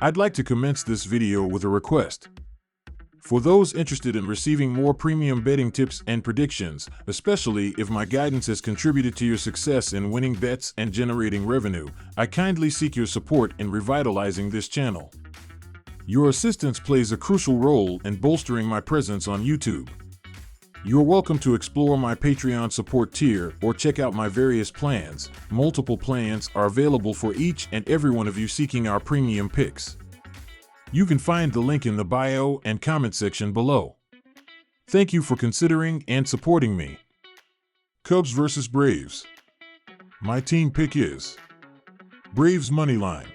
I'd like to commence this video with a request. For those interested in receiving more premium betting tips and predictions, especially if my guidance has contributed to your success in winning bets and generating revenue, I kindly seek your support in revitalizing this channel. Your assistance plays a crucial role in bolstering my presence on YouTube. You're welcome to explore my Patreon support tier or check out my various plans. Multiple plans are available for each and every one of you seeking our premium picks. You can find the link in the bio and comment section below. Thank you for considering and supporting me. Cubs vs. Braves. My team pick is Braves moneyline.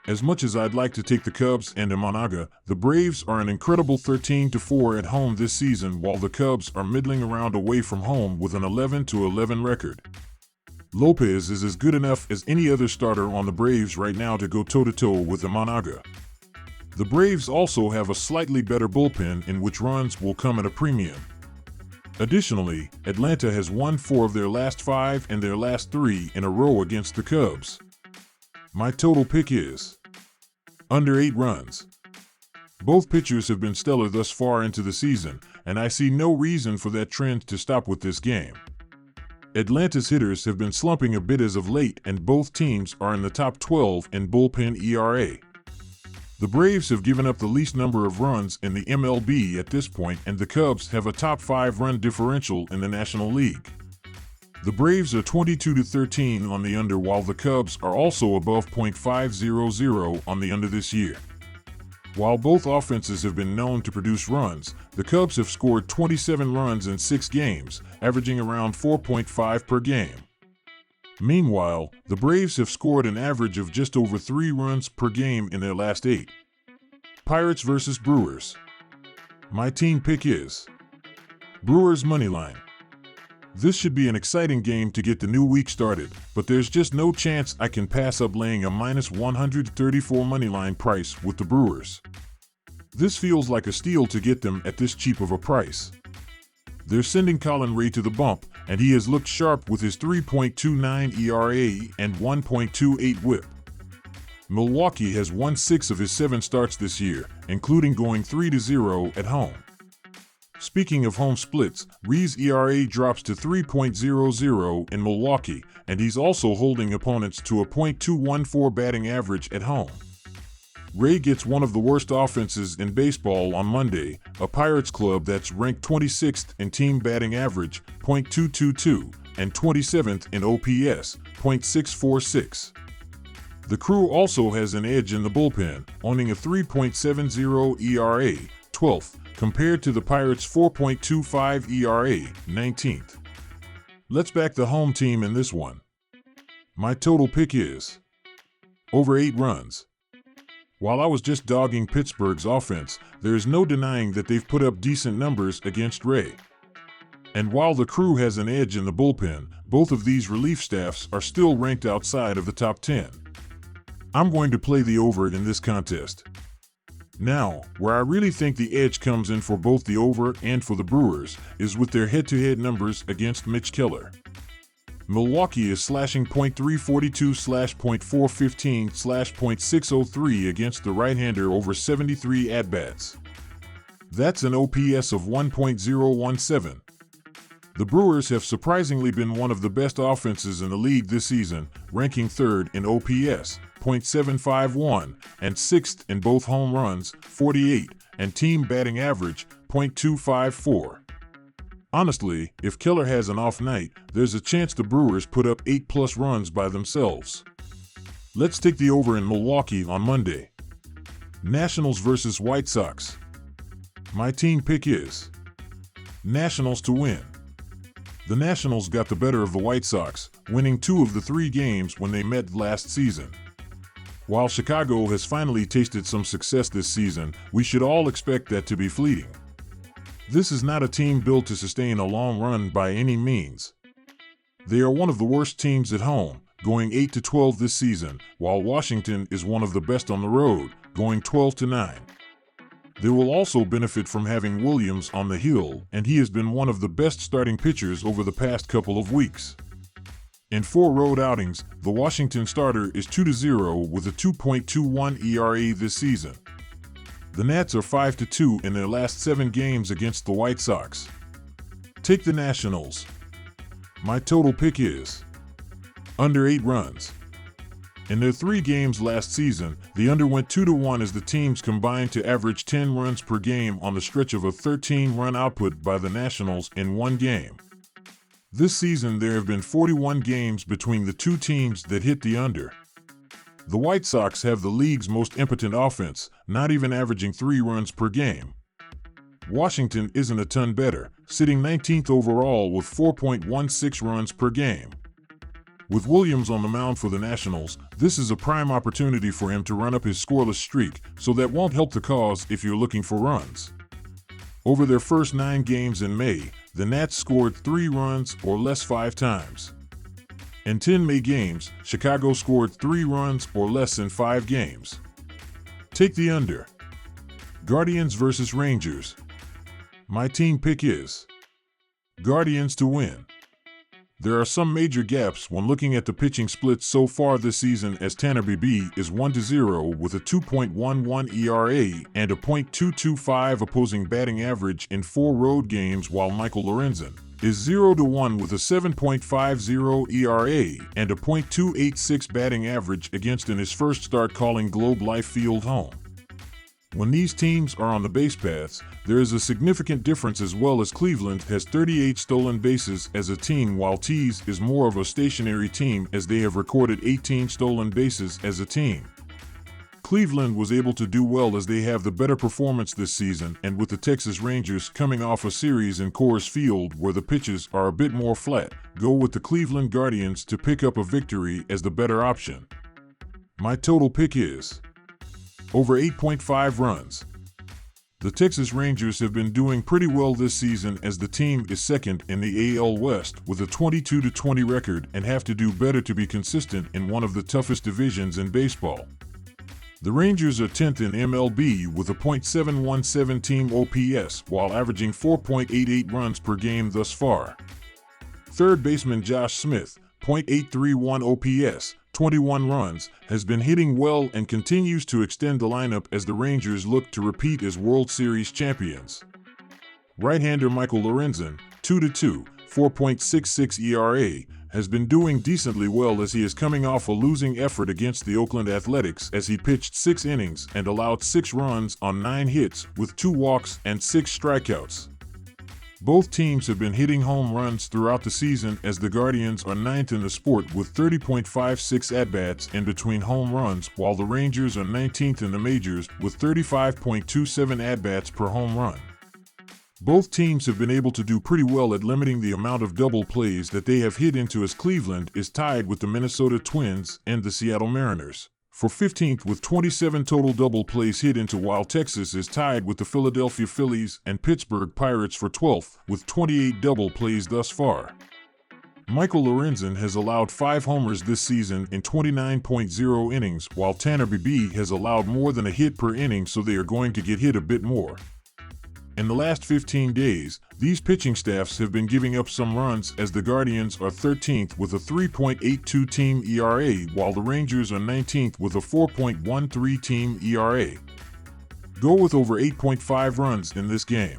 As much as I'd like to take the Cubs and Imanaga, the Braves are an incredible 13-4 at home this season, while the Cubs are middling around away from home with an 11-11 record. Lopez is as good enough as any other starter on the Braves right now to go toe-to-toe with Imanaga. The Braves also have a slightly better bullpen in which runs will come at a premium. Additionally, Atlanta has won 4 of their last 5 and their last 3 in a row against the Cubs. My total pick is under 8 runs. Both pitchers have been stellar thus far into the season, and I see no reason for that trend to stop with this game. Atlanta's hitters have been slumping a bit as of late, and both teams are in the top 12 in bullpen ERA. The Braves have given up the least number of runs in the MLB at this point, and the Cubs have a top 5 run differential in the National League. The Braves are 22-13 on the under, while the Cubs are also above .500 on the under this year. While both offenses have been known to produce runs, the Cubs have scored 27 runs in 6 games, averaging around 4.5 per game. Meanwhile, the Braves have scored an average of just over 3 runs per game in their last 8. Pirates vs. Brewers. My team pick is Brewers moneyline. This should be an exciting game to get the new week started, but there's just no chance I can pass up laying a -134 moneyline price with the Brewers. This feels like a steal to get them at this cheap of a price. They're sending Colin Ray to the bump, and he has looked sharp with his 3.29 ERA and 1.28 WHIP. Milwaukee has won 6 of his 7 starts this year, including going 3-0 at home. Speaking of home splits, Ray's ERA drops to 3.00 in Milwaukee, and he's also holding opponents to a .214 batting average at home. Ray gets one of the worst offenses in baseball on Monday, a Pirates club that's ranked 26th in team batting average, .222, and 27th in OPS, .646. The Crew also has an edge in the bullpen, owning a 3.70 ERA, 12th, compared to the Pirates' 4.25 ERA, 19th. Let's back the home team in this one. My total pick is over 8 runs. While I was just dogging Pittsburgh's offense, there is no denying that they've put up decent numbers against Ray. And while the Crew has an edge in the bullpen, both of these relief staffs are still ranked outside of the top 10. I'm going to play the over in this contest. Now, where I really think the edge comes in for both the over and for the Brewers is with their head-to-head numbers against Mitch Keller. Milwaukee is slashing .342/.415/.603 against the right-hander over 73 at-bats. That's an OPS of 1.017. The Brewers have surprisingly been one of the best offenses in the league this season, ranking 3rd in OPS, .751, and 6th in both home runs, 48, and team batting average, .254. Honestly, if Keller has an off night, there's a chance the Brewers put up 8+ runs by themselves. Let's take the over in Milwaukee on Monday. Nationals vs. White Sox. My team pick is Nationals to win. The Nationals got the better of the White Sox, winning 2 of the 3 games when they met last season. While Chicago has finally tasted some success this season, we should all expect that to be fleeting. This is not a team built to sustain a long run by any means. They are one of the worst teams at home, going 8-12 this season, while Washington is one of the best on the road, going 12-9. They will also benefit from having Williams on the hill, and he has been one of the best starting pitchers over the past couple of weeks. In 4 road outings, the Washington starter is 2-0 with a 2.21 ERA this season. The Nats are 5-2 in their last 7 games against the White Sox. Take the Nationals. My total pick is under 8 runs. In their 3 games last season, the under went 2-1 as the teams combined to average 10 runs per game on the stretch of a 13-run output by the Nationals in 1 game. This season there have been 41 games between the 2 teams that hit the under. The White Sox have the league's most impotent offense, not even averaging 3 runs per game. Washington isn't a ton better, sitting 19th overall with 4.16 runs per game. With Williams on the mound for the Nationals, this is a prime opportunity for him to run up his scoreless streak, so that won't help the cause if you're looking for runs. Over their first 9 games in May, the Nats scored 3 runs or less 5 times. In 10 May games, Chicago scored 3 runs or less in 5 games. Take the under. Guardians vs. Rangers. My team pick is Guardians to win. There are some major gaps when looking at the pitching splits so far this season, as Tanner Bibee is 1-0 with a 2.11 ERA and a .225 opposing batting average in 4 road games, while Michael Lorenzen is 0-1 with a 7.50 ERA and a .286 batting average against in his first start calling Globe Life Field home. When these teams are on the base paths, there is a significant difference, as well as Cleveland has 38 stolen bases as a team, while Tees is more of a stationary team as they have recorded 18 stolen bases as a team. Cleveland was able to do well as they have the better performance this season, and with the Texas Rangers coming off a series in Coors Field where the pitches are a bit more flat, go with the Cleveland Guardians to pick up a victory as the better option. My total pick is over 8.5 runs. The Texas Rangers have been doing pretty well this season as the team is second in the AL West with a 22-20 record and have to do better to be consistent in one of the toughest divisions in baseball. The Rangers are 10th in MLB with a .717 team OPS while averaging 4.88 runs per game thus far. Third baseman Josh Smith, .831 OPS, 21 runs, has been hitting well and continues to extend the lineup as the Rangers look to repeat as World Series champions. Right-hander Michael Lorenzen, 2-2, 4.66 ERA, has been doing decently well as he is coming off a losing effort against the Oakland Athletics as he pitched 6 innings and allowed 6 runs on 9 hits with 2 walks and 6 strikeouts. Both teams have been hitting home runs throughout the season as the Guardians are 9th in the sport with 30.56 at-bats in between home runs, while the Rangers are 19th in the majors with 35.27 at-bats per home run. Both teams have been able to do pretty well at limiting the amount of double plays that they have hit into, as Cleveland is tied with the Minnesota Twins and the Seattle Mariners for 15th with 27 total double plays hit into, while Texas is tied with the Philadelphia Phillies and Pittsburgh Pirates for 12th with 28 double plays thus far. Michael Lorenzen has allowed 5 homers this season in 29.0 innings, while Tanner Bibee has allowed more than a hit per inning, so they are going to get hit a bit more. In the last 15 days, these pitching staffs have been giving up some runs as the Guardians are 13th with a 3.82 team ERA, while the Rangers are 19th with a 4.13 team ERA. Go with over 8.5 runs in this game.